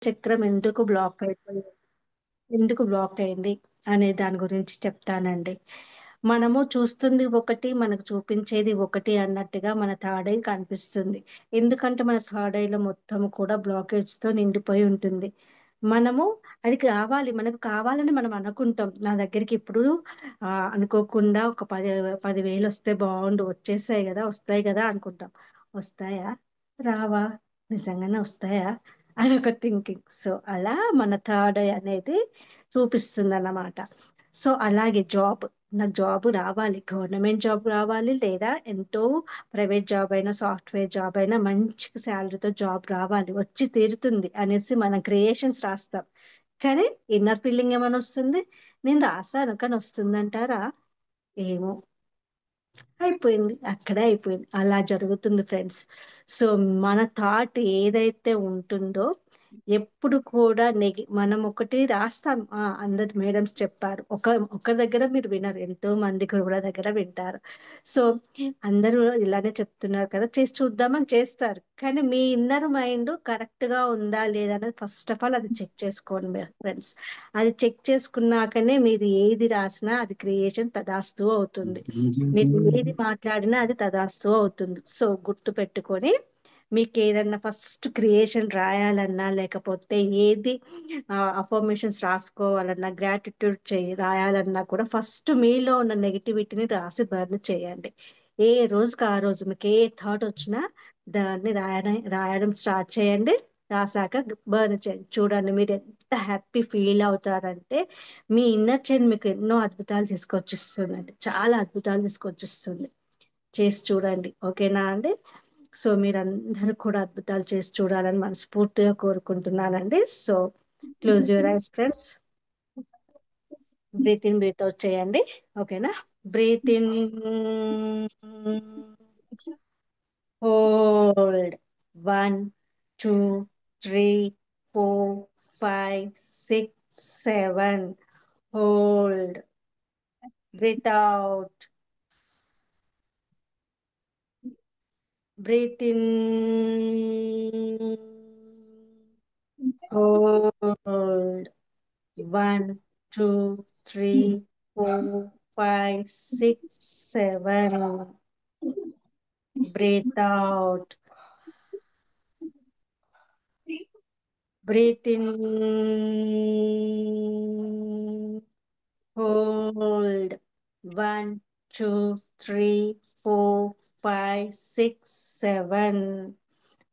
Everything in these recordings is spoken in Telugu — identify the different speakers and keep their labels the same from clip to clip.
Speaker 1: చక్రం ఎందుకు బ్లాక్ అయింది అనే దాని గురించి చెప్తానండి. మనము చూస్తుంది ఒకటి, మనకు చూపించేది ఒకటి అన్నట్టుగా మన థర్డ్ ఐ కనిపిస్తుంది. ఎందుకంటే మన థర్డ్ ఐలో మొత్తం కూడా బ్లాకేజ్ తో నిండిపోయి ఉంటుంది. మనము అది కావాలి, మనకు కావాలని మనం అనుకుంటాం. నా దగ్గరికి ఇప్పుడు అనుకోకుండా ఒక 10,000 వస్తే బాగుండు, వచ్చేసాయి కదా, వస్తాయి కదా అనుకుంటాం. వస్తాయా? రావా? నిజంగానే వస్తాయా? అదొక థింకింగ్. సో అలా మన థర్డ్ ఐ అనేది చూపిస్తుంది అన్నమాట. సో అలాగే నాకు జాబ్ రావాలి, గవర్నమెంట్ జాబ్ రావాలి, లేదా ఎంతో ప్రైవేట్ జాబ్ అయినా, సాఫ్ట్వేర్ జాబ్ అయినా, మంచి శాలరీతో జాబ్ రావాలి, వచ్చి తీరుతుంది అనేసి మనం క్రియేషన్స్ రాస్తాం. కానీ ఇన్నర్ ఫీలింగ్ ఏమైనా వస్తుంది, నేను రాశాను కానీ వస్తుందంటారా? ఏమో, అయిపోయింది, అక్కడే అయిపోయింది. అలా జరుగుతుంది ఫ్రెండ్స్. సో మన థాట్ ఏదైతే ఉంటుందో ఎప్పుడు కూడా మనం ఒకటి రాస్తాం. అందరు మేడమ్స్ చెప్పారు, ఒక దగ్గర మీరు వినరు, ఎంతో మంది గురువుల దగ్గర వింటారు. సో అందరూ ఇలానే చెప్తున్నారు కదా, చేసి చూద్దామని చేస్తారు. కానీ మీ ఇన్నర్ మైండ్ కరెక్ట్ గా ఉందా లేదా అనేది ఫస్ట్ ఆఫ్ ఆల్ అది చెక్ చేసుకోండి ఫ్రెండ్స్. అది చెక్ చేసుకున్నాకనే మీరు ఏది రాసినా అది క్రియేషన్ తదాస్తు అవుతుంది. మీరు ఏది మాట్లాడినా అది తదాస్తు అవుతుంది. సో గుర్తు పెట్టుకొని, మీకు ఏదన్నా ఫస్ట్ క్రియేషన్ రాయాలన్నా, లేకపోతే ఏది అఫర్మేషన్స్ రాసుకోవాలన్నా, గ్రాటిట్యూడ్ రాయాలన్నా కూడా ఫస్ట్ మీలో ఉన్న నెగిటివిటీని రాసి బర్న్ చేయండి. ఏ రోజుకి ఆ రోజు మీకు ఏ థాట్ వచ్చినా దాన్ని రాయడం స్టార్ట్ చేయండి. రాసాక బర్న్ చేయండి. చూడండి మీరు ఎంత హ్యాపీ ఫీల్ అవుతారంటే, మీ ఇన్నర్ చైన్ మీకు ఎన్నో అద్భుతాలు తీసుకొచ్చిస్తుందండి, చాలా అద్భుతాలు తీసుకొచ్చిస్తుంది. చేసి చూడండి, ఓకేనా అండి? సో మీరందరూ కూడా అద్భుతాలు చేసి చూడాలని మనస్ఫూర్తిగా కోరుకుంటున్నానండి. So close your eyes friends. Breathe in, breathe out చేయండి. ఓకేనా? Breathe in, hold 1, 2, 3, 4, 5, 6, 7. Hold. Breathe out. Breathe in, hold. 1, 2, 3, 4, 5, 6, 7. Breathe out. Breathe in, hold. 1, 2, 3, 4, 5, 6, 7.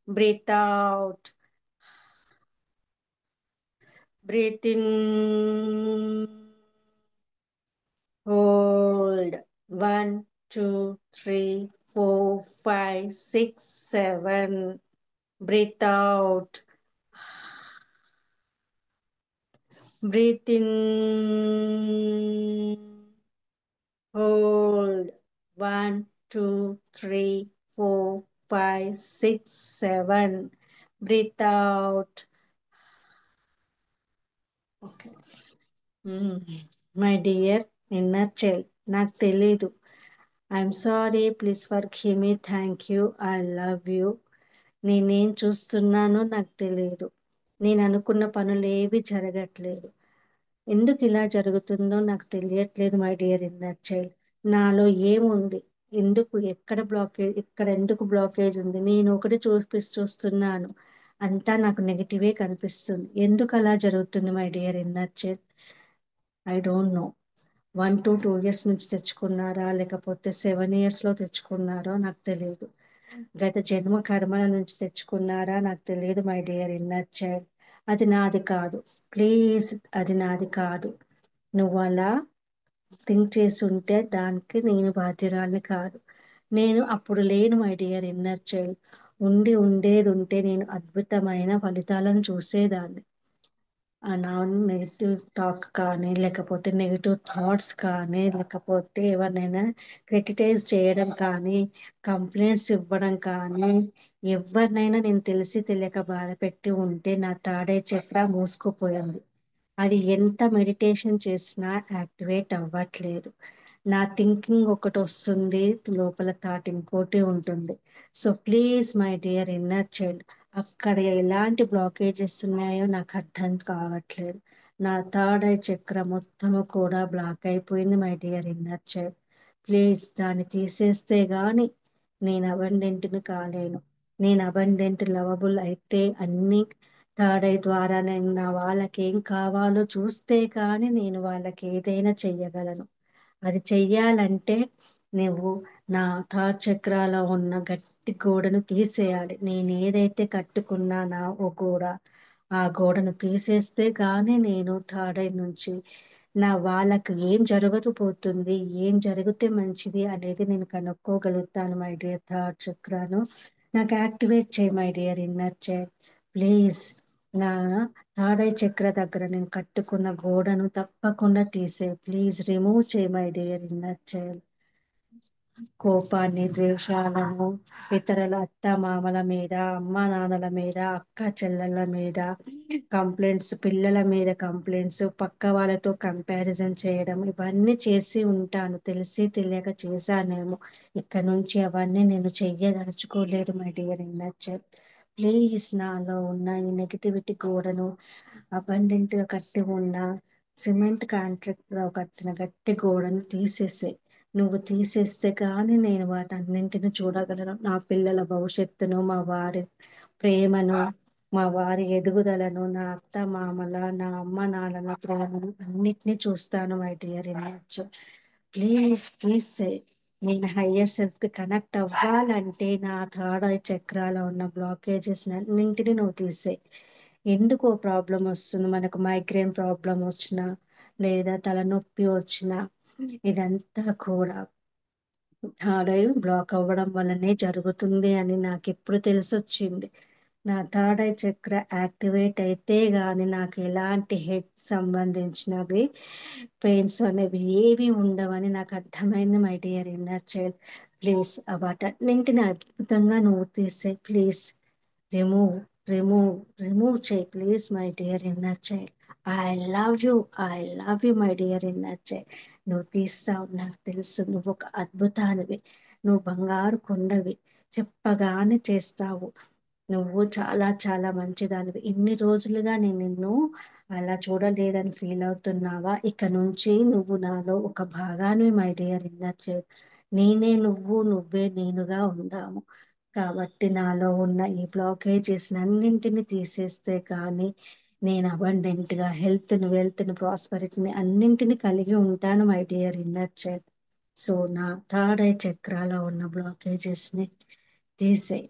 Speaker 1: Breathe out. Breathe in, hold. 1, 2, 3, 4, 5, 6, 7. Breathe out. Breathe in, hold. 1, 2, 3, 4, 5, 6, 7. Breathe out. Okay. My dear inner child, నాకు తెలీదు. I'm sorry, please forgive me, thank you, I love you. నేనేం చూస్తున్నానో నాకు తెలియదు. నేను అనుకున్న పనులు ఏవి జరగట్లేదు. ఎందుకు ఇలా జరుగుతుందో నాకు తెలియట్లేదు. మై డియర్ ఇన్నర్ చైల్డ్, నాలో ఏముంది, ఎందుకు బ్లాకేజ్ ఉంది? నేను ఒకటి చూస్తున్నాను, అంతా నాకు నెగిటివే కనిపిస్తుంది. ఎందుకు అలా జరుగుతుంది my dear inner child? I don't know. 1 to 2 years నుంచి తెచ్చుకున్నారా, లేకపోతే 7 years లో తెచ్చుకున్నారో నాకు తెలియదు. గత జన్మ కర్మల నుంచి తెచ్చుకున్నారా నాకు తెలియదు మై డియర్ ఇన్నర్ చైల్డ్. అది నాది కాదు, ప్లీజ్, అది నాది కాదు. నువ్వు అలా థింక్ చేసి ఉంటే దానికి నేను బాధ్యురాల్ని కాదు. నేను అప్పుడు లేను మై డియర్ ఇన్నర్ చైల్డ్. ఉండేది ఉంటే నేను అద్భుతమైన ఫలితాలను చూసేదాన్ని. నా నెగిటివ్ టాక్ కానీ, లేకపోతే నెగిటివ్ థాట్స్ కానీ, లేకపోతే ఎవరినైనా క్రిటిసైజ్ చేయడం కానీ, కంప్లైంట్స్ ఇవ్వడం కానీ, ఎవరినైనా నేను తెలిసి తెలియక బాధ పెట్టి ఉంటే నా తాడే చక్ర మూసుకుపోయింది. అది ఎంత మెడిటేషన్ చేసినా యాక్టివేట్ అవ్వట్లేదు. నా థింకింగ్ ఒకటి వస్తుంది, లోపల థాట్ ఇంకోటి ఉంటుంది. So please my dear inner child, అక్కడ ఎలాంటి బ్లాకేజెస్ ఉన్నాయో నాకు అర్థం కావట్లేదు. నా థర్డ్ ఐ చక్ర మొత్తము కూడా బ్లాక్ అయిపోయింది my dear inner child. Please దాన్ని తీసేస్తే గాని నేను అబండెంట్‌ని కాలేను. నేను అబండెంట్ లవబుల్ అయితే అన్నీ థర్డ్ ఐ ద్వారా నేను నా వాళ్ళకేం కావాలో చూస్తే కానీ నేను వాళ్ళకి ఏదైనా చెయ్యగలను. అది చెయ్యాలంటే నువ్వు నా థర్డ్ చక్రాలో ఉన్న గట్టి గోడను తీసేయాలి. నేను ఏదైతే కట్టుకున్నానా ఓ గోడ, ఆ గోడను తీసేస్తే కానీ నేను థర్డ్ ఐ నుంచి నా వాళ్ళకు ఏం జరగకపోతుంది, ఏం జరిగితే మంచిది అనేది నేను కనుక్కోగలుగుతాను మై డియర్ థర్డ్ చక్రాను. నాకు యాక్టివేట్ చేయి my dear inner child. Please నా థర్డ్ ఐ చక్ర దగ్గర నేను కట్టుకున్న గోడను తప్పకుండా తీసేయి. ప్లీజ్ రిమూవ్ చేయి మై డియర్ ఇన్నర్ చైల్డ్. కోపాన్ని, ద్వేషాలను, ఇతరుల అత్తమామల మీద, అమ్మా నాన్నల మీద, అక్క చెల్లెళ్ళ మీద కంప్లైంట్స్, పిల్లల మీద కంప్లైంట్స్, పక్క వాళ్ళతో కంపారిజన్ చేయడం, ఇవన్నీ చేసి ఉంటాను. తెలిసి తెలియక చేశానేమో. ఇక్కడ నుంచి అవన్నీ నేను చెయ్యదలుచుకోలేదు మై డియర్ ఇన్నర్. ప్లీజ్ నాలో ఉన్న ఈ నెగిటివిటీ గోడను, అబండెంట్ గా కట్టి ఉన్న సిమెంట్ కాంట్రాక్ట్ లో కట్టిన గట్టి గోడను తీసేసే. నువ్వు తీసేస్తే కానీ నేను వాటన్నింటిని చూడగలను. నా పిల్లల భవిష్యత్తును, మా వారి ప్రేమను, మా వారి ఎదుగుదలను, నా అత్త మామల, నా అమ్మ నాన్నల ప్రేమను అన్నిటినీ చూస్తాను మై డియర్ ఇమేజ్. ప్లీజ్ తీసే. నేను హయ్యర్ సెల్ఫ్ కి కనెక్ట్ అవ్వాలంటే నా థర్డ్ ఐ చక్రాలో ఉన్న బ్లాకేజెస్ అన్నింటినీ నువ్వు తీసే. ఎందుకో ప్రాబ్లం వస్తుంది మనకు, మైగ్రేన్ ప్రాబ్లం వచ్చినా లేదా తలనొప్పి వచ్చినా ఇదంతా కూడా థర్డ్ ఐ బ్లాక్ అవ్వడం వల్లనే జరుగుతుంది అని నాకు ఎప్పుడు తెలిసొచ్చింది. నా థర్డ్ ఐ చక్ర యాక్టివేట్ అయితే గాని నాకు ఎలాంటి హెడ్ సంబంధించినవి పెయిన్స్ అనేవి ఏవి ఉండవని నాకు అర్థమైంది my dear inner child. Please వాటన్నింటిని అద్భుతంగా నువ్వు తీసే. ప్లీజ్ రిమూవ్, రిమూవ్, రిమూవ్ చేయి please my dear inner child. I love you, I love you my dear inner child. నువ్వు తీస్తావు నాకు తెలుసు. నువ్వు ఒక అద్భుతానివి, నువ్వు బంగారు కొండవి, చెప్పగానే చేస్తావు. నువ్వు చాలా చాలా మంచిదానివి. ఇన్ని రోజులుగా నేను నిన్ను అలా చూడలేదని ఫీల్ అవుతున్నావా? ఇక నుంచి నువ్వు నాలో ఒక భాగానివి మై డియర్ ఇన్నర్ చైల్డ్. నేనే నువ్వు, నువ్వే నేనుగా ఉందాము. కాబట్టి నాలో ఉన్న ఈ బ్లాకేజెస్ అన్నింటిని తీసేస్తే కానీ నేను అబండెంట్ గా హెల్త్ని, వెల్త్ని, ప్రాస్పరిటీని అన్నింటిని కలిగి ఉంటాను my dear inner child. So నా థర్డ్ ఐ చక్రాలో ఉన్న బ్లాకేజెస్ ని తీసేయి.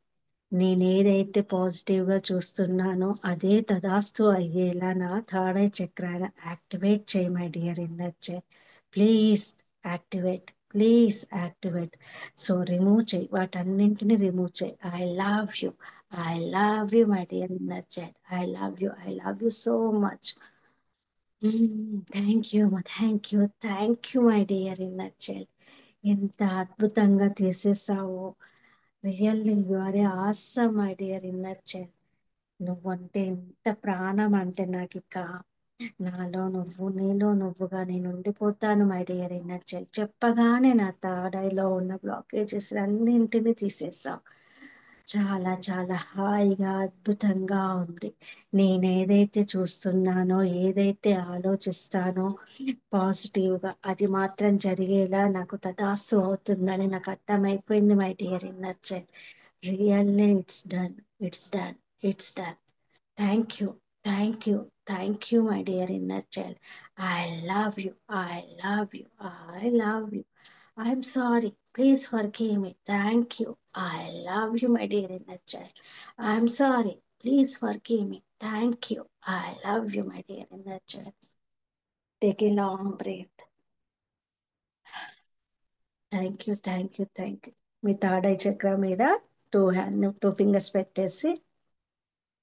Speaker 1: నేను ఏదైతే పాజిటివ్ గా చూస్తున్నానో అదే తదాస్తు అయ్యేలా నా థర్డ్ ఐ చక్రాన్ని యాక్టివేట్ చేయి my dear inner child. Please activate, please activate. So remove చేయి, వాటన్నింటిని రిమూవ్ చేయి. I love you, I love you my dear inner child. I love you, I love you so much. Thank you, thank you, thank you my dear inner child. ఎంత అద్భుతంగా తీసేసావో. Really you are a awesome my dear inner child. నువ్వంటే ఎంత ప్రాణం అంటే నాకు ఇక నాలో నువ్వు, నీలో నువ్వుగా నేను ఉండిపోతాను మై డియర్ ఇన్నర్ చైల్డ్. చెప్పగానే నా తాడైలో ఉన్న బ్లాకేజెస్ అన్నింటినీ తీసేసావు. చాలా చాలా హాయిగా అద్భుతంగా ఉంది. నేను ఏదైతే చూస్తున్నానో, ఏదైతే ఆలోచిస్తానో పాజిటివ్గా అది మాత్రం జరిగేలా నాకు తదాస్తు అవుతుందని నాకు అర్థమైపోయింది my dear inner child. Really it's done, it's done, it's done. Thank you, thank you, thank you my dear inner child. I love you, I love you, I love you. I'm sorry, please forgive me. Thank you. I love you my dear inner child. I'm sorry, please forgive me. Thank you. I love you my dear inner child. Take a long breadth. Thank you, thank you, thank you. Me third I చక్ర మీద టూ ఫింగర్స్ పెట్టేసి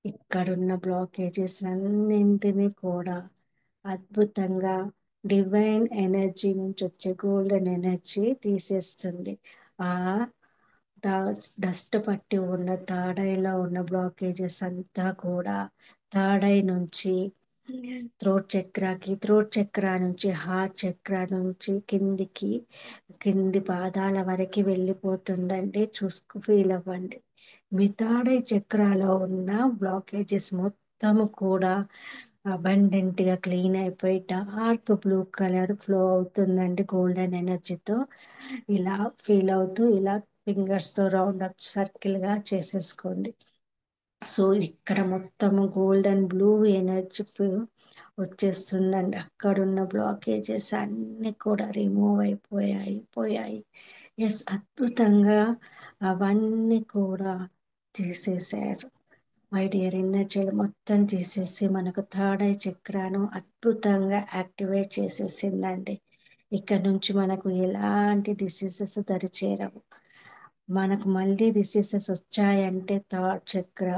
Speaker 1: ఇక్కడున్న బ్లాకేజెస్ అన్నింటినీ కూడా అద్భుతంగా డివైన్ ఎనర్జీ నుంచి వచ్చే గోల్డెన్ ఎనర్జీ తీసేస్తుంది. ఆ డస్ట్ పట్టి ఉన్న తాడైలో ఉన్న బ్లాకేజెస్ అంతా కూడా తాడై నుంచి త్రోట్ చక్ర నుంచి హార్ట్ చక్ర నుంచి కిందికి, కింది పాదాల వరకు వెళ్ళిపోతుందండి. ఫీల్ అవ్వండి. మీ థర్డ్ ఐ చక్రాలో ఉన్న బ్లాకేజెస్ మొత్తము కూడా అబండెంట్ గా క్లీన్ అయిపోయి డార్క్ బ్లూ కలర్ ఫ్లో అవుతుందండి గోల్డెన్ ఎనర్జీతో. ఇలా ఫీల్ అవుతూ ఇలా ఫింగర్స్ తో రౌండ్ అప్ సర్కిల్ గా చేసేసుకోండి. సో ఇక్కడ మొత్తము గోల్డెన్ బ్లూ ఎనర్జీ వచ్చేస్తుందండి. అక్కడున్న బ్లాకేజెస్ అన్ని కూడా రిమూవ్ అయిపోయాయి. ఎస్, అద్భుతంగా అవన్నీ కూడా తీసేశారు. మై డియర్ ఎనర్జీలు మొత్తం తీసేసి మనకు థర్డ్ ఐ చక్రాను అద్భుతంగా యాక్టివేట్ చేసేసిందండి. ఇక్కడ నుంచి మనకు ఎలాంటి డిసీజెస్ దరిచేరవు. మనకు మళ్ళీ డిసీజెస్ వచ్చాయంటే థర్డ్ చక్ర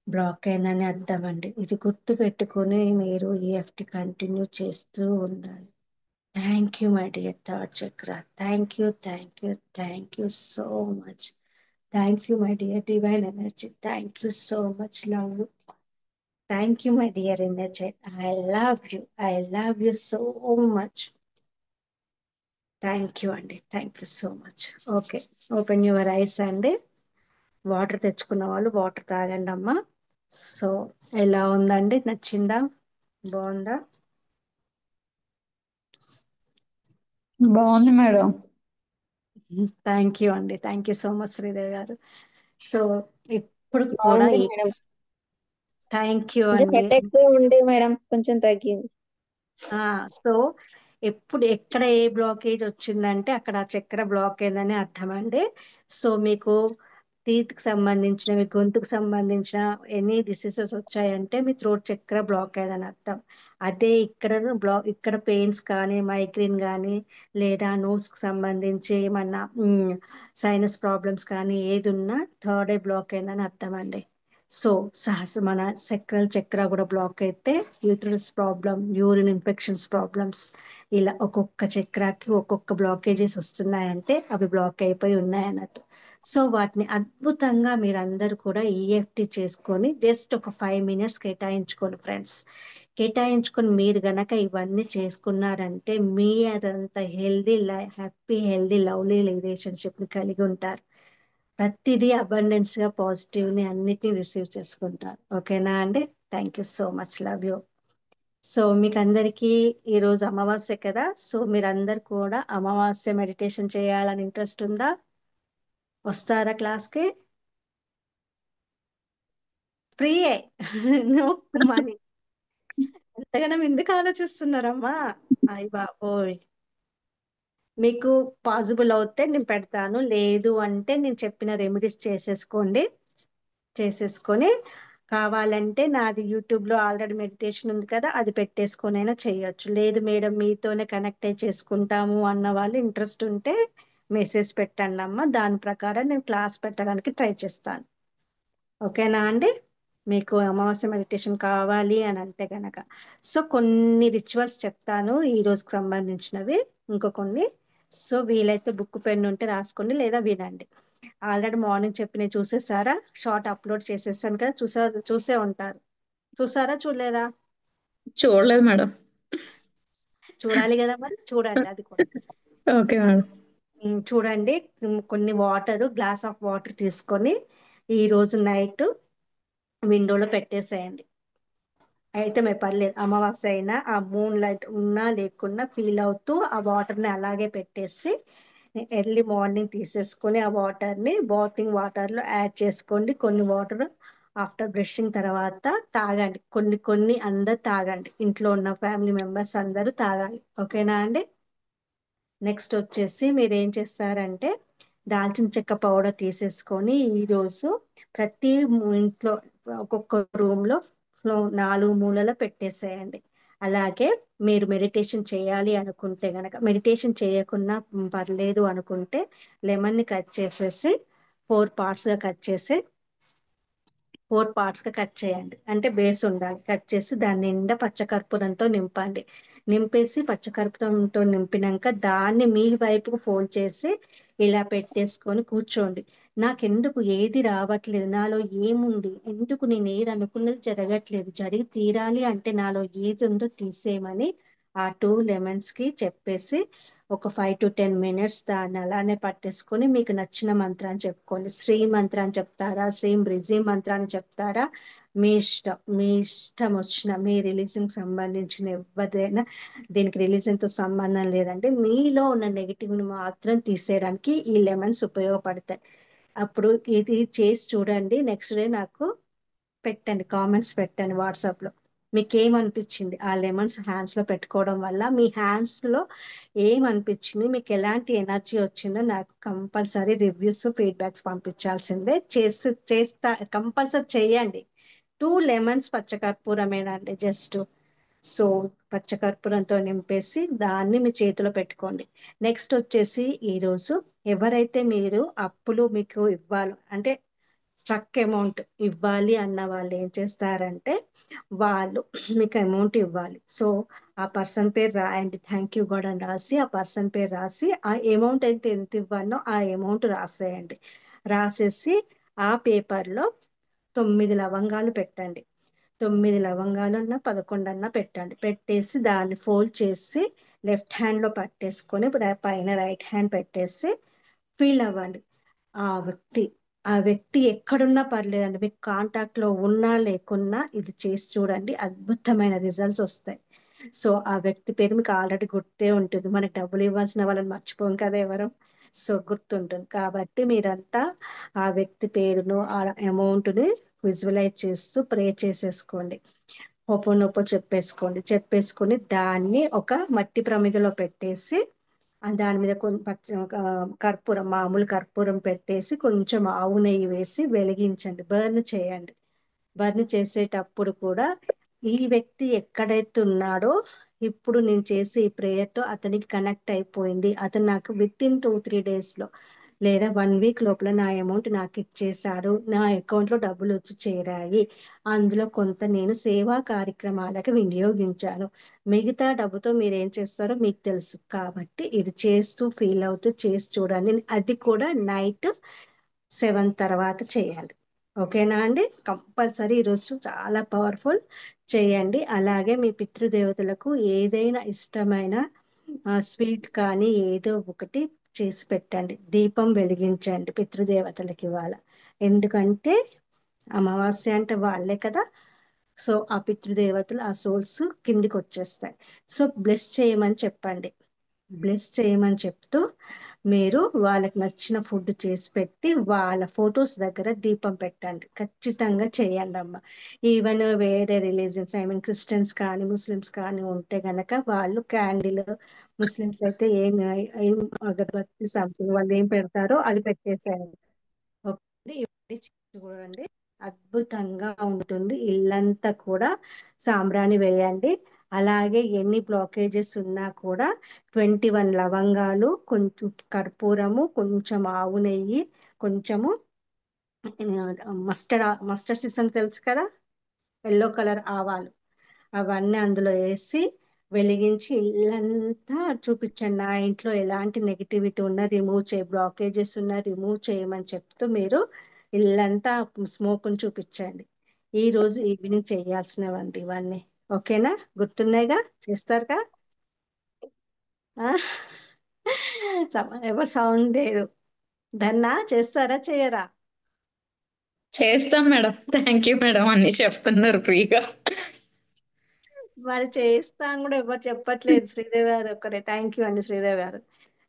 Speaker 1: బ్లాక్ అయిందని అర్థం అండి. ఇది గుర్తు పెట్టుకొని మీరు ఈఎఫ్టి కంటిన్యూ చేస్తూ ఉండాలి. Thank you my dear third chakra. Thank you, thank you, thank you so much. Thanks you my dear divine energy. Thank you so much. Love you. Thank you my dear energy. I love you. I love you so much. Thank you అండి. Thank you so much. Okay, open your eyes అండి. వాటర్ తెచ్చుకున్న వాళ్ళు వాటర్ తాగండి అమ్మా. సో ఎలా ఉందండి? నచ్చిందా? బాగుందా?
Speaker 2: బాగుంది మేడం.
Speaker 1: థ్యాంక్ యూ అండి. Thank you so much Sridevi గారు. సో ఇప్పుడు కూడా
Speaker 3: బాగుంది మేడం.
Speaker 1: థ్యాంక్ యూ
Speaker 3: కొంచెం
Speaker 1: అండి.
Speaker 3: హెడేక్ ఉండే మేడం, కొంచెం తగ్గింది.
Speaker 1: సో ఎప్పుడు ఎక్కడ ఏ బ్లాకేజ్ వచ్చిందంటే అక్కడ ఆ చక్కెర బ్లాక్ అయిందని అర్థం అండి. సో మీకు టీత్కి సంబంధించినవి, గొంతుకు సంబంధించిన ఎనీ డిసీజెస్ వచ్చాయంటే మీ థ్రోట్ చక్కెర బ్లాక్ అయిందని అర్థం. అదే ఇక్కడ పెయిన్స్ కానీ మైగ్రేన్ కానీ లేదా నోస్కి సంబంధించి ఏమన్నా సైనస్ ప్రాబ్లమ్స్ కానీ ఏది ఉన్నా థర్డ్ ఐ బ్లాక్ అయిందని అర్థం అండి. సో మన సెక్రల్ చక్ర కూడా బ్లాక్ అయితే uterus problem, urine infections problems, ఇలా ఒక్కొక్క చక్రాకి ఒక్కొక్క బ్లాకేజెస్ వస్తున్నాయంటే అవి బ్లాక్ అయిపోయి ఉన్నాయన్నట్టు. సో వాటిని అద్భుతంగా మీరందరూ కూడా ఈఎఫ్టి చేసుకొని జస్ట్ ఒక 5 minutes కేటాయించుకోండి ఫ్రెండ్స్. కేటాయించుకొని మీరు గనక ఇవన్నీ చేసుకున్నారంటే మీ అదంతా హ్యాపీ హెల్దీ లవ్లీ రిలేషన్షిప్ని కలిగి ఉంటారు. ప్రతిదీ అబండెన్స్ గా పాజిటివ్ ని అన్నిటినీ రిసీవ్ చేసుకుంటారు. ఓకేనా అండి? Thank you so much. Love you. So మీకు అందరికీ ఈరోజు అమావాస్య కదా, సో మీరందరు కూడా అమావాస్య మెడిటేషన్ చేయాలని ఇంట్రెస్ట్ ఉందా? వస్తారా క్లాస్కి? ఫ్రీయే. No money. ఎంతగానో ఎందుకు ఆలోచిస్తున్నారమ్మా? అయ్య బాబోయ్. మీకు పాసిబుల్ అవుతే నేను పెడతాను, లేదు అంటే నేను చెప్పిన రెమెడీస్ చేసేసుకొని కావాలంటే నాది యూట్యూబ్లో ఆల్రెడీ మెడిటేషన్ ఉంది కదా, అది పెట్టేసుకొని అయినా చేయొచ్చు. లేదు మేడం మీతోనే కనెక్ట్ అయి చేసుకుంటాము అన్న వాళ్ళు ఇంట్రెస్ట్ ఉంటే మెసేజ్ పెట్టండి అమ్మ, దాని ప్రకారం నేను క్లాస్ పెట్టడానికి ట్రై చేస్తాను. ఓకేనా అండి? మీకు అమావాస్య మెడిటేషన్ కావాలి అని అంటే గనక సో కొన్ని రిచువల్స్ చెప్తాను ఈ రోజుకి సంబంధించినవి, ఇంకో కొన్ని. సో వీలైతే బుక్ పెన్ ఉంటే రాసుకోండి లేదా వినండి. ఆల్రెడీ మార్నింగ్ చెప్పినవి చూసేసారా? షార్ట్ అప్లోడ్ చేసేసాను కదా, చూసే ఉంటారు. చూసారా చూడలేదా?
Speaker 2: చూడలేదు మేడం.
Speaker 1: చూడాలి కదా మరి, చూడండి అది కూడా.
Speaker 2: Okay madam.
Speaker 1: చూడండి. కొన్ని గ్లాస్ ఆఫ్ వాటర్ తీసుకొని ఈ రోజు నైట్ విండోలో పెట్టేసేయండి. అయితే మీ పర్లేదు, అమావాస్య అయినా ఆ మూన్ లైట్ ఉన్నా లేకున్నా ఫీల్ అవుతూ ఆ వాటర్ని అలాగే పెట్టేసి ఎర్లీ మార్నింగ్ తీసేసుకొని ఆ వాటర్ని బాతింగ్ వాటర్లో యాడ్ చేసుకోండి. కొన్ని వాటర్ ఆఫ్టర్ బ్రషింగ్ తర్వాత తాగండి. కొన్ని కొన్ని అందరు తాగండి, ఇంట్లో ఉన్న ఫ్యామిలీ మెంబర్స్ అందరూ తాగాలి. ఓకేనా అండి? నెక్స్ట్ వచ్చేసి మీరు ఏం చేస్తారంటే దాల్చిన చెక్క పౌడర్ తీసేసుకొని ఈరోజు ప్రతి ఇంట్లో ఒక్కొక్క రూమ్లో 4 మూలలో పెట్టేసేయండి. అలాగే మీరు మెడిటేషన్ చేయాలి అనుకుంటే గనక, మెడిటేషన్ చేయకున్నా పర్లేదు అనుకుంటే లెమన్ని కట్ చేసేసి 4 parts గా కట్ చేసి 4 parts గా కట్ చేయండి. అంటే బేస్ ఉండాలి. కట్ చేసి దాని నిండా పచ్చకర్పూరంతో నింపండి. నింపేసి పచ్చకర్పూరంతో నింపినాక దాన్ని మీ వైపుకు ఫోల్డ్ చేసి ఇలా పెట్టేసుకొని కూర్చోండి. నాకెందుకు ఏది రావట్లేదు, నాలో ఏముంది, ఎందుకు నేను ఏది అనుకున్నది జరగట్లేదు, జరిగి తీరాలి అంటే నాలో ఏది ఉందో తీసేయమని ఆ 2 lemons కి చెప్పేసి ఒక 5 to 10 minutes దాన్ని అలానే పట్టేసుకొని మీకు నచ్చిన మంత్రాన్ని చెప్పుకోండి. శ్రీ మంత్రాన్ని చెప్తారా, శ్రీం బ్రిజి మంత్రాన్ని చెప్తారా, మీ ఇష్టం వచ్చిన మీ రిలీజన్కి సంబంధించిన ఎవరిదైనా, దీనికి రిలీజన్తో సంబంధం లేదండి. మీలో ఉన్న నెగిటివ్ని మాత్రం తీసేయడానికి ఈ లెమన్స్ ఉపయోగపడతాయి. అప్పుడు ఇది చేసి చూడండి. నెక్స్ట్ డే నాకు పెట్టండి, కామెంట్స్ పెట్టండి వాట్సాప్లో. మీకు ఏమనిపించింది ఆ లెమన్స్ హ్యాండ్స్లో పెట్టుకోవడం వల్ల? మీ హ్యాండ్స్లో ఏమనిపించింది, మీకు ఎలాంటి ఎనర్జీ వచ్చిందో నాకు కంపల్సరీ రివ్యూస్ ఫీడ్బ్యాక్స్ పంపించాల్సిందే. చేస్తా, కంపల్సరీ చేయండి. 2 లెమన్స్ పచ్చకర్పూరమేనండి జస్ట్. సో పచ్చకర్పూరంతో నింపేసి దాన్ని మీ చేతిలో పెట్టుకోండి. నెక్స్ట్ వచ్చేసి ఈరోజు ఎవరైతే మీరు అప్పులు మీకు ఇవ్వాలి అంటే స్ట్రక్ అమౌంట్ ఇవ్వాలి అన్న వాళ్ళు ఏం చేస్తారంటే, వాళ్ళు మీకు అమౌంట్ ఇవ్వాలి. సో ఆ పర్సన్ పేరు రాయండి, థ్యాంక్ యూ గాడ్ అని రాసి ఆ పర్సన్ పేరు రాసి ఆ అమౌంట్ అయితే ఎంత ఇవ్వాలో ఆ అమౌంట్ రాసేయండి. రాసేసి ఆ పేపర్లో 9 లవంగాలు పెట్టండి. 9 లవంగాలన్నా 11 పెట్టండి. పెట్టేసి దాన్ని ఫోల్డ్ చేసి లెఫ్ట్ హ్యాండ్లో పట్టేసుకొని ఇప్పుడు పైన రైట్ హ్యాండ్ పెట్టేసి ఫీల్ అవ్వండి. ఆ వ్యక్తి ఆ వ్యక్తి ఎక్కడున్నా పర్లేదండి, మీకు కాంటాక్ట్లో ఉన్నా లేకున్నా ఇది చేసి చూడండి, అద్భుతమైన రిజల్ట్స్ వస్తాయి. సో ఆ వ్యక్తి పేరు మీకు ఆల్రెడీ గుర్తే ఉంటుంది. మనకి డబ్బులు ఇవ్వాల్సిన వాళ్ళని మర్చిపోం కదా ఎవరు. సో గుర్తుంటుంది కాబట్టి మీరంతా ఆ వ్యక్తి పేరును ఆ అమౌంట్ని విజువలైజ్ చేస్తూ ప్రే చేసేసుకోండి. ఒప్పో చెప్పేసుకొని దాన్ని ఒక మట్టి ప్రమిదలో పెట్టేసి దాని మీద కర్పూరం, మామూలు కర్పూరం పెట్టేసి కొంచెం ఆవు నెయ్యి వేసి వెలిగించండి, బర్న్ చేయండి. బర్న్ చేసేటప్పుడు కూడా ఈ వ్యక్తి ఎక్కడైతే ఉన్నాడో ఇప్పుడు నేను చేసే ఈ ప్రేయర్తో అతనికి కనెక్ట్ అయిపోయింది, అతను నాకు విత్-ఇన్ 2-3 డేస్లో లేదా 1 వీక్ లోపల నా అమౌంట్ నాకు ఇచ్చేశాడు, నా అకౌంట్లో డబ్బులు వచ్చి చేరాయి, అందులో కొంత నేను సేవా కార్యక్రమాలకు వినియోగించాను, మిగతా డబ్బుతో మీరు ఏం చేస్తారో మీకు తెలుసు. కాబట్టి ఇది చేస్తూ ఫీల్ అవుతూ చేసి చూడండి. అది కూడా నైట్ 7 తర్వాత చేయాలి. ఓకేనా అండి? కంపల్సరీ ఈరోజు చాలా పవర్ఫుల్, చేయండి. అలాగే మీ పితృదేవతలకు ఏదైనా ఇష్టమైన స్వీట్ కానీ ఏదో ఒకటి చేసి పెట్టండి. దీపం వెలిగించండి పితృదేవతలకి ఇవాళ. ఎందుకంటే అమావాస్య అంటే వాళ్ళే కదా. సో ఆ పితృదేవతలు ఆ సోల్స్ కిందికి వచ్చేస్తాయి. సో బ్లెస్ చేయమని చెప్పండి. బ్లెస్ చేయమని చెప్తూ మీరు వాళ్ళకి నచ్చిన ఫుడ్ చేసి పెట్టి వాళ్ళ ఫొటోస్ దగ్గర దీపం పెట్టండి. ఖచ్చితంగా చేయండి అమ్మ. ఈవెన్ వేరే రిలీజియన్స్, ఐ మీన్ క్రిస్టియన్స్ కానీ ముస్లిమ్స్ కానీ ఉంటే గనక వాళ్ళు క్యాండిల్, ముస్లిమ్స్ అయితే ఏం అగరబత్తి సంథింగ్ వాళ్ళు ఏం పెడతారో అది పెట్టేసేయండి. ఓకే, ఇవన్నీ చూడండి, అద్భుతంగా ఉంటుంది. ఇల్లంతా కూడా సాంబ్రాణి వేయండి. అలాగే ఎన్ని బ్లాకేజెస్ ఉన్నా కూడా 21 లవంగాలు, కొంచెం కర్పూరము, కొంచెం ఆవు నెయ్యి, కొంచెము మస్టర్డ్ సీసం తెలుసు కదా, ఎల్లో కలర్ ఆవాలు, అవన్నీ అందులో వేసి వెలిగించి ఇల్లంతా చూపించండి. నా ఇంట్లో ఎలాంటి నెగిటివిటీ ఉన్నా రిమూవ్ బ్లాకేజెస్ ఉన్నా రిమూవ్ చేయమని చెప్తూ మీరు ఇల్లంతా స్మోక్ని చూపించండి. ఈ రోజు ఈవినింగ్ చేయాల్సినవండి ఇవన్నీ. ఓకేనా? గుర్తున్నాయిగా? చేస్తారుగా? ఆ? ఎవరు సౌండ్ లేదు. ధన్నా చేస్తారా చేయరా?
Speaker 2: చేస్తాం మేడం. థ్యాంక్ యూ మేడం, అన్ని చెప్తున్నారు ఫ్రీగా.
Speaker 1: మరి చేస్తాను కూడా ఎవరు చెప్పట్లేదు, శ్రీదేవి గారు ఒక్కరే. థ్యాంక్ యూ అండి శ్రీదేవి గారు.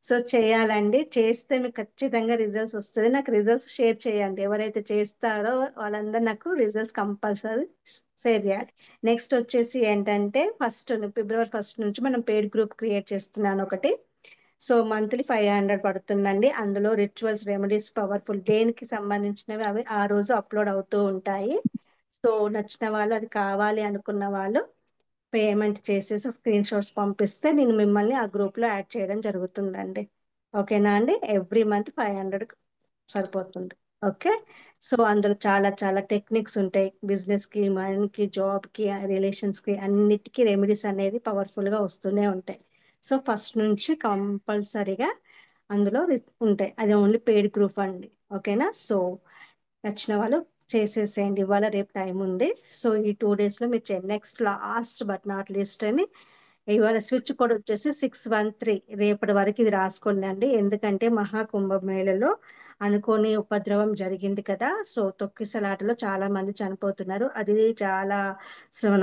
Speaker 1: సో చేయాలండి, చేస్తే మీకు ఖచ్చితంగా రిజల్ట్స్ వస్తుంది. నాకు రిజల్ట్స్ షేర్ చేయండి. ఎవరైతే చేస్తారో వాళ్ళందరూ నాకు రిజల్ట్స్ కంపల్సరీ షేర్ చేయాలి. నెక్స్ట్ వచ్చేసి ఏంటంటే ఫిబ్రవరి 1 నుంచి మనం పెయిడ్ గ్రూప్ క్రియేట్ చేస్తున్నాను ఒకటి. సో మంత్లీ 500 పడుతుందండి. అందులో రిచువల్స్, రెమెడీస్, పవర్ఫుల్ దేనికి సంబంధించినవి అవి ఆ రోజు అప్లోడ్ అవుతూ ఉంటాయి. సో నచ్చిన వాళ్ళు, అది కావాలి అనుకున్న వాళ్ళు పేమెంట్ చేసేసి స్క్రీన్ షాట్స్ పంపిస్తే నేను మిమ్మల్ని ఆ గ్రూప్లో యాడ్ చేయడం జరుగుతుందండి. ఓకేనా అండి? ఎవ్రీ మంత్ 500 సరిపోతుంది. ఓకే. సో అందులో చాలా చాలా టెక్నిక్స్ ఉంటాయి. బిజినెస్కి, మనకి, జాబ్కి, రిలేషన్స్కి అన్నిటికీ రెమెడీస్ అనేది పవర్ఫుల్గా వస్తూనే ఉంటాయి. సో ఫస్ట్ నుంచి కంపల్సరీగా అందులో ఉంటాయి. అది ఓన్లీ పెయిడ్ గ్రూప్ అండి. ఓకేనా? సో నచ్చిన వాళ్ళు చేసేసేయండి. ఇవాళ రేపు టైం ఉంది. సో ఈ 2 డేస్లో మీరు next last but not least అని ఇవాళ స్విచ్ కోడ్ వచ్చేసి 613. రేపటి వరకు ఇది రాసుకోండి. ఎందుకంటే మహాకుంభమేళలో అనుకోని ఉపద్రవం జరిగింది కదా. సో తొక్కిసలాటలో చాలా మంది చనిపోతున్నారు. అది చాలా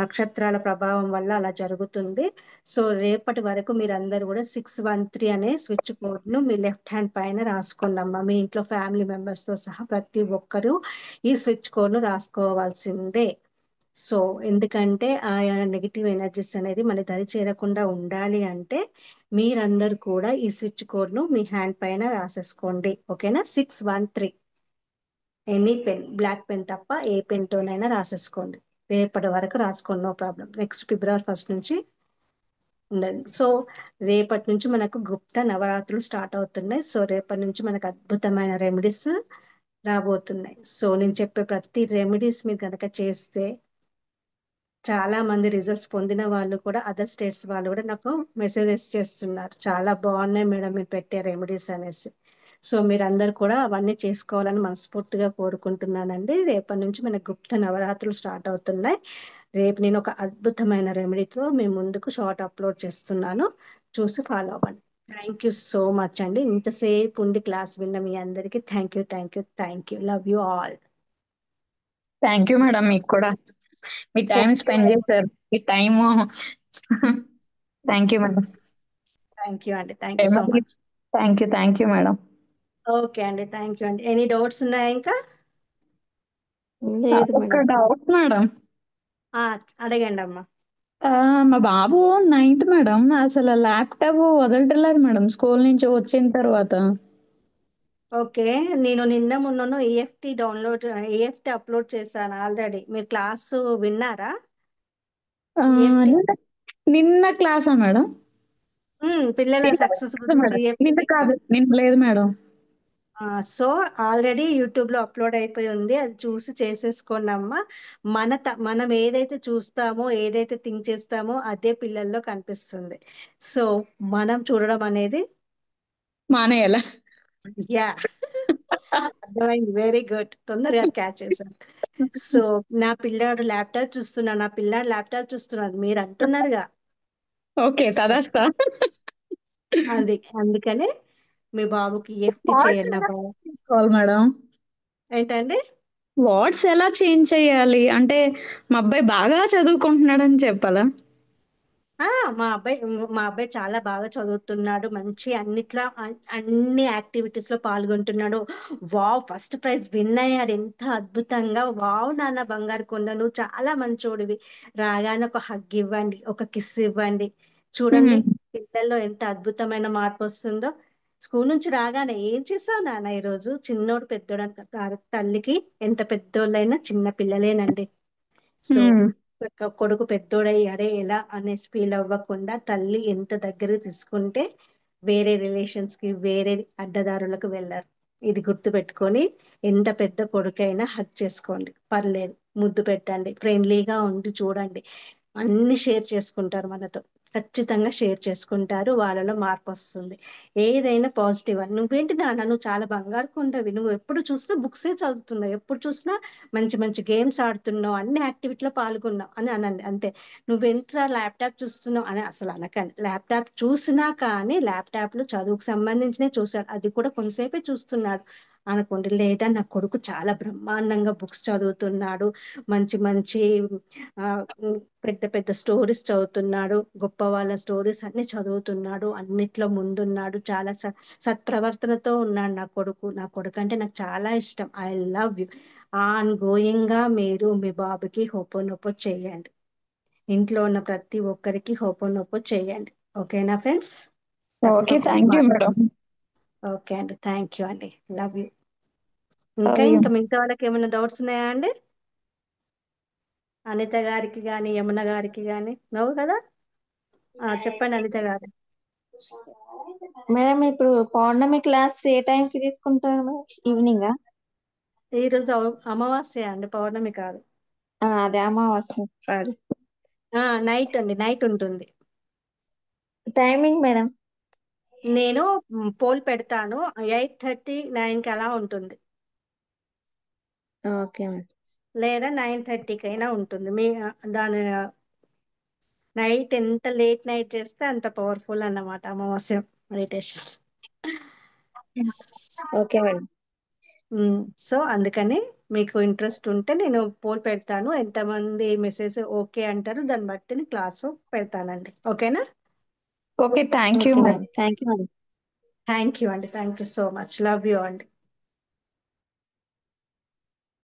Speaker 1: నక్షత్రాల ప్రభావం వల్ల అలా జరుగుతుంది. సో రేపటి వరకు మీరందరూ కూడా 613 అనే స్విచ్ కోడ్ ను మీ లెఫ్ట్ హ్యాండ్ పైన రాసుకోండమ్మా. మీ ఇంట్లో ఫ్యామిలీ మెంబర్స్ తో సహా ప్రతి ఒక్కరూ ఈ స్విచ్ కోడ్ ను రాసుకోవాల్సిందే. సో ఎందుకంటే ఆ నెగిటివ్ ఎనర్జీస్ అనేది మన దరి చేరకుండా ఉండాలి అంటే మీరందరూ కూడా ఈ స్విచ్ కోడ్ ను మీ హ్యాండ్ పైన రాసేసుకోండి. ఓకేనా? 613. ఎనీ పెన్, బ్లాక్ పెన్ తప్ప ఏ పెన్ తోనైనా రాసేసుకోండి. రేపటి వరకు రాసుకోండి, నో ప్రాబ్లం. నెక్స్ట్ ఫిబ్రవరి 1 నుంచి ఉండదు. సో రేపటి నుంచి మనకు గుప్త నవరాత్రులు స్టార్ట్ అవుతున్నాయి. సో రేపటి నుంచి మనకు అద్భుతమైన రెమెడీస్ రాబోతున్నాయి. సో నేను చెప్పే ప్రతి రెమెడీస్ మీరు కనుక చేస్తే చాలా మంది రిజల్ట్స్ పొందిన వాళ్ళు కూడా అదర్ స్టేట్స్ వాళ్ళు కూడా నాకు మెసేజెస్ చేస్తున్నారు, చాలా బాగున్నాయి మేడం మీరు పెట్టే రెమెడీస్ అనేసి. సో మీరందరూ కూడా అవన్నీ చేసుకోవాలని మనస్ఫూర్తిగా కోరుకుంటున్నానండి. రేపటి నుంచి మన గుప్త నవరాత్రులు స్టార్ట్ అవుతున్నాయి. రేపు నేను ఒక అద్భుతమైన రెమెడీతో మీ ముందుకు షార్ట్ అప్లోడ్ చేస్తున్నాను, చూసి ఫాలో అవ్వండి. థ్యాంక్ యూ సో మచ్ అండి. ఇంతసేపు ఉండి క్లాస్ విన్న మీ అందరికీ thank you, thank you, thank you. Love you all.
Speaker 2: Thank you madam, మీకు కూడా మీ టైం
Speaker 1: థ్యాంక్ యూ
Speaker 2: స్పెండ్ చేశారు. ఈ time thank you madam.
Speaker 1: Thank you అండి, thank you so much.
Speaker 2: Thank you madam.
Speaker 1: Okay అండి, థ్యాంక్ యూ అండి. ఎనీ డౌట్స్ ఉన్నాయా ఇంకా?
Speaker 3: లేదు
Speaker 2: ఒక
Speaker 3: మేడం.
Speaker 2: Doubt madam.
Speaker 1: ఆ, అడగండి అమ్మా.
Speaker 2: మా బాబు 9th మేడం, అసలు ల్యాప్టాప్ వదలటలేదు మేడం స్కూల్ నుంచి వచ్చిన తర్వాత.
Speaker 1: ఓకే, నేను నిన్న మొన్న ఏఎఫ్టీ అప్లోడ్ చేశాను ఆల్రెడీ. మీరు క్లాసు విన్నారా?
Speaker 2: ఆ,
Speaker 1: ఈఎఫ్టీ
Speaker 2: నిన్న క్లాసా మేడం?
Speaker 1: పిల్లల
Speaker 2: నిన్న
Speaker 1: సక్సెస్
Speaker 2: కాదు
Speaker 1: గురించి
Speaker 2: మేడం,
Speaker 1: ఈఎఫ్టీ
Speaker 2: నిన్న కాదు,
Speaker 1: చేశాను.
Speaker 2: నిన్న లేదు మేడం.
Speaker 1: సో ఆల్రెడీ యూట్యూబ్ లో అప్లోడ్ అయిపోయి ఉంది, అది చూసి చేసేసుకోండి అమ్మా. మనం ఏదైతే చూస్తామో, ఏదైతే థింక్ చేస్తామో అదే పిల్లల్లో కనిపిస్తుంది. సో మనం చూడడం అనేది
Speaker 2: మానేయాల?
Speaker 1: యా అర్థమైంది, వెరీ గుడ్, తొందరగా క్యాచ్ చేశాను. సో నా పిల్లాడు ల్యాప్టాప్ చూస్తున్నాడు మీరు అంటున్నారుగా.
Speaker 2: ఓకే,
Speaker 1: సో
Speaker 2: తదాస్తా.
Speaker 1: అందుకనే మీ బాబుకి ఎఫ్టి
Speaker 2: వాట్స్
Speaker 1: చేయండి
Speaker 2: ఎలా
Speaker 1: అబ్బా.
Speaker 2: చేంజ్ చేసుకోవాలి మేడం?
Speaker 1: ఏంటండి?
Speaker 2: వాట్స్ ఎలా చేంజ్ చేయాలి అంటే, మా అబ్బాయి బాగా చదువుకుంటున్నాడని చెప్పాలా?
Speaker 1: ఆ మా అబ్బాయి మా అబ్బాయి చాలా బాగా చదువుతున్నాడు, మంచి అన్ని యాక్టివిటీస్ లో పాల్గొంటున్నాడు. వావ్, ఫస్ట్ ప్రైజ్ విన్ అయ్యాడు, ఎంత అద్భుతంగా. వావ్ నాన్న బంగారు కొండ, నువ్వు చాలా మంచోడివి. రాగానే ఒక హగ్ ఇవ్వండి, ఒక కిస్ ఇవ్వండి. చూడండి
Speaker 2: హ్మ్.
Speaker 1: పిల్లల్లో ఎంత అద్భుతమైన మార్పు వస్తుందో. స్కూల్ నుంచి రాగానే ఏం చేసావు నాన్న ఈరోజు? చిన్నోడు పెద్దోడు అంటారు, తల్లికి ఎంత పెద్దోళ్ళైనా చిన్న పిల్లలేనండి. సో
Speaker 2: హ్మ్.
Speaker 1: కొడుకు పెద్దోడయ్యాడే ఎలా అనేసి ఫీల్ అవ్వకుండా తల్లి ఎంత దగ్గర తీసుకుంటే వేరే రిలేషన్స్ కి, వేరే అడ్డదారులకు వెళ్ళారు. ఇది గుర్తు పెట్టుకొని ఎంత పెద్ద కొడుకైనా హక్ చేసుకోండి, పర్లేదు, ముద్దు పెట్టండి, ఫ్రెండ్లీగా ఉండి చూడండి. అన్ని షేర్ చేసుకుంటారు మనతో, ఖచ్చితంగా షేర్ చేసుకుంటారు, వాళ్ళలో మార్పు వస్తుంది. ఏదైనా పాజిటివ్ అని. నువ్వేంటి నాన్న, నువ్వు చాలా బంగారు కొండవి, నువ్వు ఎప్పుడు చూసినా బుక్సే చదువుతున్నావు, ఎప్పుడు చూసినా మంచి మంచి గేమ్స్ ఆడుతున్నావు, అన్ని యాక్టివిటీలో పాల్గొన్నావు అని అనండి అంతే. నువ్వెంట్రా ల్యాప్టాప్ చూస్తున్నావు అని అసలు అనకండి. ల్యాప్టాప్ చూసినా కానీ ల్యాప్టాప్ లో చదువుకు సంబంధించినవి చూశాడు, అది కూడా కొంతసేపే చూస్తున్నాడు అనుకోండి. లేదా నా కొడుకు చాలా బ్రహ్మాండంగా బుక్స్ చదువుతున్నాడు, మంచి మంచి ఆ, పెద్ద పెద్ద స్టోరీస్ చదువుతున్నాడు, గొప్ప వాళ్ళ స్టోరీస్ అన్ని చదువుతున్నాడు, అన్నిట్లో ముందున్నాడు, చాలా సత్ప్రవర్తనతో ఉన్నాడు నా కొడుకు అంటే నాకు చాలా ఇష్టం. I love you. On going గా మీరు మీ బాబుకి హోపోనోపో చేయండి, ఇంట్లో ఉన్న ప్రతి ఒక్కరికి హోపోనోపో చేయండి. ఓకేనా ఫ్రెండ్స్?
Speaker 2: ఓకే,
Speaker 1: తప్పకుండా
Speaker 2: థ్యాంక్ యూ
Speaker 1: మార్పు
Speaker 2: మేడం.
Speaker 1: వస్తుంది. ఓకే అండి, థ్యాంక్ యూ అండి, లవ్ యూ.
Speaker 2: Love you.
Speaker 1: ఇంకా మిగతా వాళ్ళకి ఏమైనా డౌట్స్ ఉన్నాయా అండి? అనిత గారికి కానీ, యమున గారికి కానీ? నవ్వు కదా. చెప్పండి అనిత గారు.
Speaker 3: మేడం ఇప్పుడు పౌర్ణమి క్లాస్ ఏ టైం కి తీసుకుంటారు మేడం? ఈవినింగ్?
Speaker 1: ఈరోజు అమావాస్య అండి, పౌర్ణమి కాదు.
Speaker 3: అదే అమావాస్య, సారీ.
Speaker 1: నైట్ అండి, నైట్ ఉంటుంది.
Speaker 3: Timing madam?
Speaker 1: నేను పోల్ పెడతాను, 8:30, 9కి అలా ఉంటుంది,
Speaker 3: ఓకే మేడం.
Speaker 1: లేదా 9:30కి అయినా ఉంటుంది. దాని నైట్ ఎంత లేట్ నైట్ చేస్తే అంత పవర్ఫుల్ అన్నమాట అమావాస్య మెడిటేషన్.
Speaker 3: Okay madam.
Speaker 1: సో అందుకని మీకు ఇంట్రెస్ట్ ఉంటే నేను పోల్ పెడతాను, ఎంతమంది మెసేజ్ ఓకే అంటారు దాన్ని బట్టి నేను క్లాస్ పెడతానండి. ఓకేనా?
Speaker 2: Okay, thank you
Speaker 3: okay
Speaker 2: madam.
Speaker 3: Madam. Thank you madam.
Speaker 1: Thank you అండి, thank you so much, love you అండి.